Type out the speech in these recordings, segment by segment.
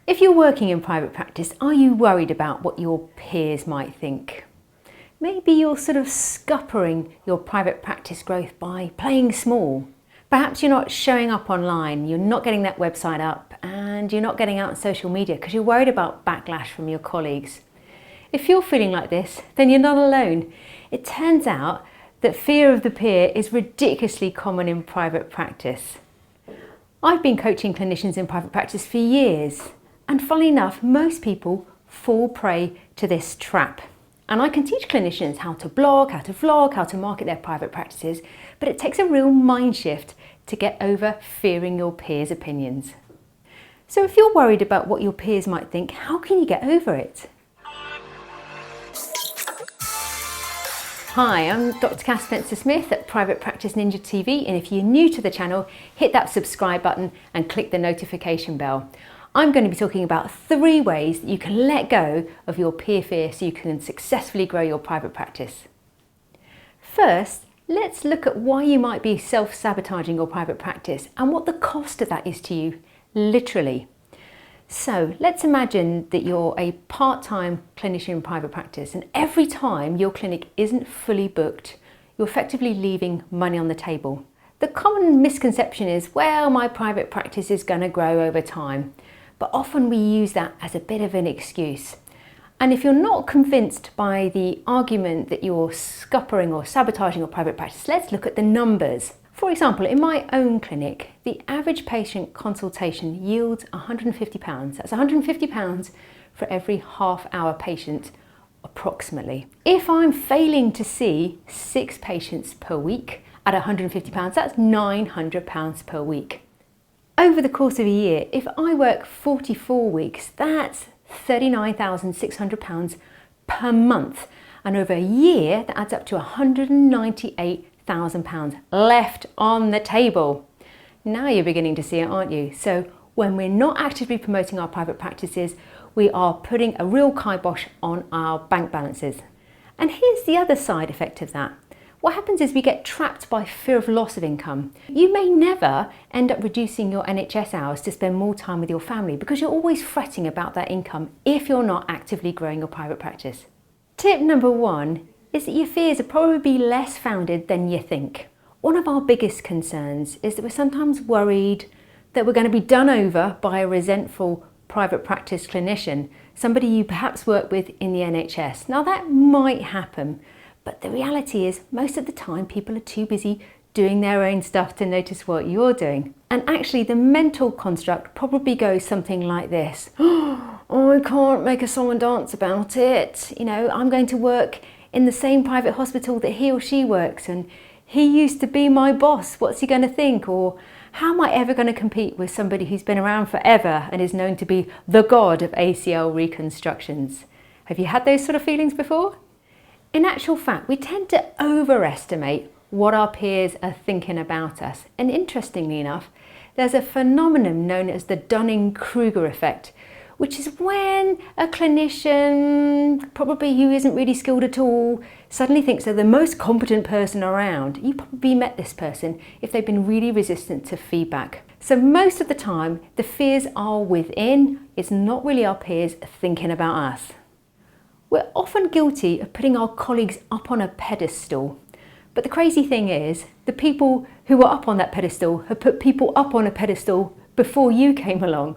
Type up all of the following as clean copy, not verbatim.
If you're working in private practice, are you worried about what your peers might think? Maybe you're sort of scuppering your private practice growth by playing small. Perhaps you're not showing up online, you're not getting that website up, and you're not getting out on social media because you're worried about backlash from your colleagues. If you're feeling like this, then you're not alone. It turns out that fear of the peer is ridiculously common in private practice. I've been coaching clinicians in private practice for years, and funnily enough, most people fall prey to this trap. And I can teach clinicians how to blog, how to vlog, how to market their private practices, but it takes a real mind shift to get over fearing your peers' opinions. So if you're worried about what your peers might think, how can you get over it? Hi, I'm Dr. Cass Spencer-Smith at privatepracticeninja.tv, and if you're new to the channel, hit that subscribe button and click the notification bell. I'm going to be talking about 3 ways that you can let go of your peer fear so you can successfully grow your private practice. First, let's look at why you might be self-sabotaging your private practice and what the cost of that is to you, literally. So let's imagine that you're a part-time clinician in private practice, and every time your clinic isn't fully booked, you're effectively leaving money on the table. The common misconception is, well, my private practice is going to grow over time, but often we use that as a bit of an excuse. And if you're not convinced by the argument that you're scuppering or sabotaging your private practice, let's look at the numbers. For example, in my own clinic, the average patient consultation yields £150. That's £150 for every half-hour patient, approximately. If I'm failing to see 6 patients per week at £150, that's £900 per week. Over the course of a year, if I work 44 weeks, that's £39,600 per month. And over a year, that adds up to £198,000 left on the table. Now you're beginning to see it, aren't you? So when we're not actively promoting our private practices, we are putting a real kibosh on our bank balances. And here's the other side effect of that. What happens is we get trapped by fear of loss of income. You may never end up reducing your NHS hours to spend more time with your family because you're always fretting about that income if you're not actively growing your private practice. Tip number 1 is that your fears are probably less founded than you think. One of our biggest concerns is that we're sometimes worried that we're going to be done over by a resentful private practice clinician, somebody you perhaps work with in the NHS. Now that might happen, but the reality is most of the time people are too busy doing their own stuff to notice what you're doing. And actually the mental construct probably goes something like this. Oh, I can't make a song and dance about it. You know, I'm going to work in the same private hospital that he or she works, and he used to be my boss. What's he going to think? Or how am I ever going to compete with somebody who's been around forever and is known to be the god of ACL reconstructions? Have you had those sort of feelings before? In actual fact, we tend to overestimate what our peers are thinking about us. And interestingly enough, there's a phenomenon known as the Dunning-Kruger effect, which is when a clinician, probably who isn't really skilled at all, suddenly thinks they're the most competent person around. You probably met this person if they've been really resistant to feedback. So most of the time, the fears are within. It's not really our peers thinking about us. We're often guilty of putting our colleagues up on a pedestal. But the crazy thing is, the people who were up on that pedestal have put people up on a pedestal before you came along.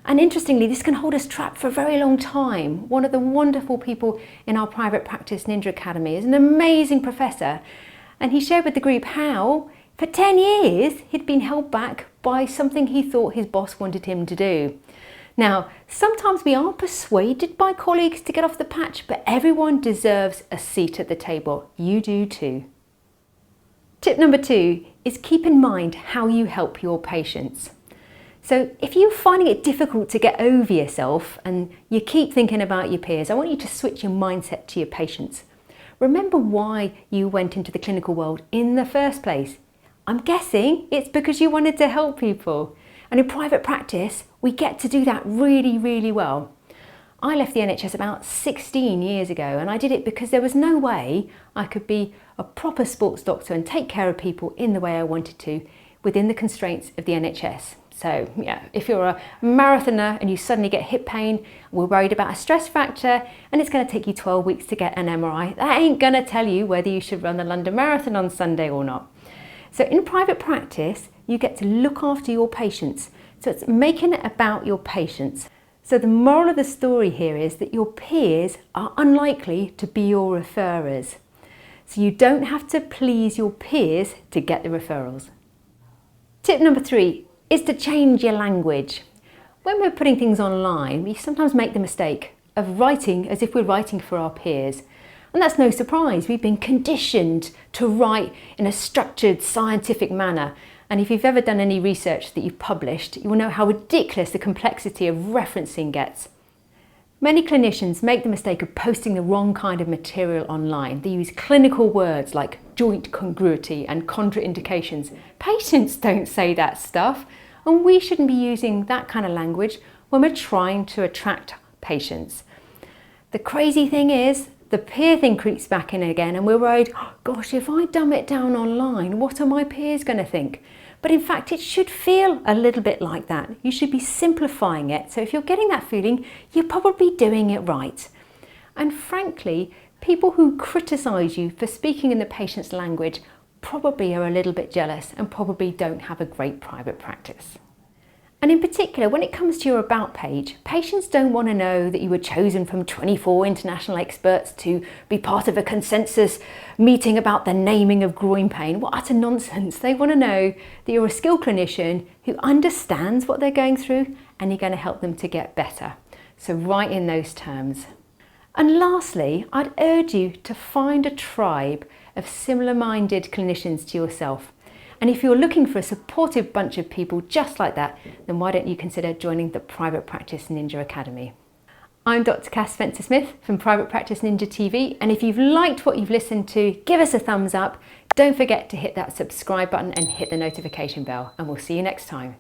And interestingly, this can hold us trapped for a very long time. One of the wonderful people in our Private Practice Ninja Academy is an amazing professor. And he shared with the group how, for 10 years, he'd been held back by something he thought his boss wanted him to do. Now, sometimes we are persuaded by colleagues to get off the patch, but everyone deserves a seat at the table. You do too. Tip number 2 is keep in mind how you help your patients. So if you're finding it difficult to get over yourself and you keep thinking about your peers, I want you to switch your mindset to your patients. Remember why you went into the clinical world in the first place. I'm guessing it's because you wanted to help people. And in private practice, we get to do that really, really well. I left the NHS about 16 years ago, and I did it because there was no way I could be a proper sports doctor and take care of people in the way I wanted to within the constraints of the NHS. So yeah, if you're a marathoner and you suddenly get hip pain, we're worried about a stress fracture and it's going to take you 12 weeks to get an MRI, that ain't going to tell you whether you should run the London Marathon on Sunday or not. So in private practice, you get to look after your patients. So it's making it about your patients. So the moral of the story here is that your peers are unlikely to be your referrers. So you don't have to please your peers to get the referrals. Tip number 3 is to change your language. When we're putting things online, we sometimes make the mistake of writing as if we're writing for our peers. And that's no surprise. We've been conditioned to write in a structured, scientific manner. And if you've ever done any research that you've published, you will know how ridiculous the complexity of referencing gets. Many clinicians make the mistake of posting the wrong kind of material online. They use clinical words like joint congruity and contraindications. Patients don't say that stuff, and we shouldn't be using that kind of language when we're trying to attract patients. The crazy thing is, the peer thing creeps back in again and we're worried, oh, gosh, if I dumb it down online, what are my peers going to think? But in fact, it should feel a little bit like that. You should be simplifying it. So if you're getting that feeling, you're probably doing it right. And frankly, people who criticise you for speaking in the patient's language probably are a little bit jealous and probably don't have a great private practice. And in particular, when it comes to your About page, patients don't want to know that you were chosen from 24 international experts to be part of a consensus meeting about the naming of groin pain. What utter nonsense. They want to know that you're a skilled clinician who understands what they're going through and you're going to help them to get better. So write in those terms. And lastly, I'd urge you to find a tribe of similar-minded clinicians to yourself. And if you're looking for a supportive bunch of people just like that, then why don't you consider joining the Private Practice Ninja Academy? I'm Dr. Cass Spencer-Smith from Private Practice Ninja TV, and if you've liked what you've listened to, give us a thumbs up. Don't forget to hit that subscribe button and hit the notification bell, and we'll see you next time.